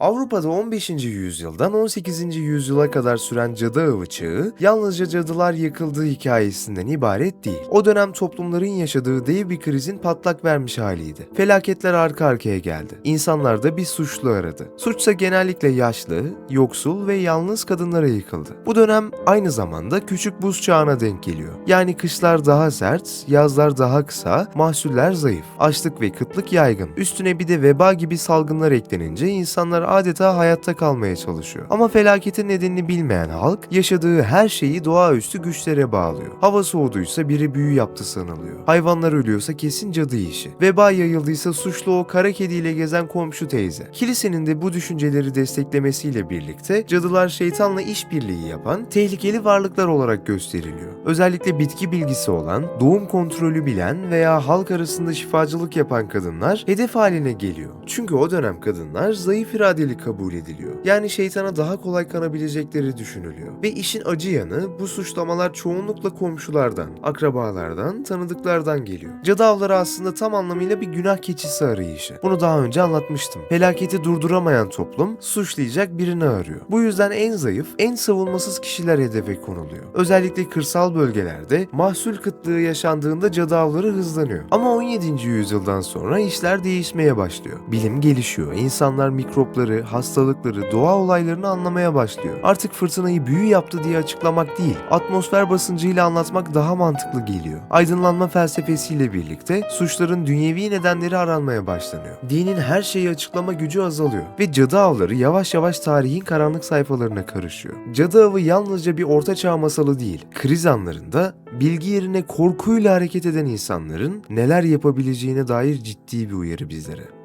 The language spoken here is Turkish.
Avrupa'da 15. yüzyıldan 18. yüzyıla kadar süren cadı avı çağı, yalnızca cadılar yakıldığı hikayesinden ibaret değil. O dönem toplumların yaşadığı dev bir krizin patlak vermiş haliydi. Felaketler arka arkaya geldi. İnsanlar da bir suçlu aradı. Suçsa genellikle yaşlı, yoksul ve yalnız kadınlara yıkıldı. Bu dönem aynı zamanda küçük buz çağına denk geliyor. Yani kışlar daha sert, yazlar daha kısa, mahsuller zayıf, açlık ve kıtlık yaygın. Üstüne bir de veba gibi salgınlar eklenince insanlar adeta hayatta kalmaya çalışıyor. Ama felaketin nedenini bilmeyen halk yaşadığı her şeyi doğaüstü güçlere bağlıyor. Hava soğuduysa biri büyü yaptı sanılıyor. Hayvanlar ölüyorsa kesin cadı işi. Veba yayıldıysa suçlu o kara kediyle gezen komşu teyze. Kilisenin de bu düşünceleri desteklemesiyle birlikte cadılar şeytanla işbirliği yapan tehlikeli varlıklar olarak gösteriliyor. Özellikle bitki bilgisi olan, doğum kontrolü bilen veya halk arasında şifacılık yapan kadınlar hedef haline geliyor. Çünkü o dönem kadınlar zayıf iradeli kabul ediliyor. Yani şeytana daha kolay kanabilecekleri düşünülüyor. Ve işin acı yanı bu suçlamalar çoğunlukla komşulardan, akrabalardan, tanıdıklardan geliyor. Cadı avları aslında tam anlamıyla bir günah keçisi arayışı. Bunu daha önce anlatmıştım. Felaketi durduramayan toplum suçlayacak birini arıyor. Bu yüzden en zayıf, en savunmasız kişiler hedefe konuluyor. Özellikle kırsal bölgelerde mahsul kıtlığı yaşandığında cadı avları hızlanıyor. Ama 17. yüzyıldan sonra işler değişmeye başlıyor. Bilim gelişiyor. İnsanlar mikropları, hastalıkları, doğa olaylarını anlamaya başlıyor. Artık fırtınayı büyü yaptı diye açıklamak değil, atmosfer basıncıyla anlatmak daha mantıklı geliyor. Aydınlanma felsefesiyle birlikte suçların dünyevi nedenleri aranmaya başlanıyor. Dinin her şeyi açıklama gücü azalıyor ve cadı avları yavaş yavaş tarihin karanlık sayfalarına karışıyor. Cadı avı yalnızca bir ortaçağ masalı değil, kriz anlarında bilgi yerine korkuyla hareket eden insanların neler yapabileceğine dair ciddi bir uyarı bizlere.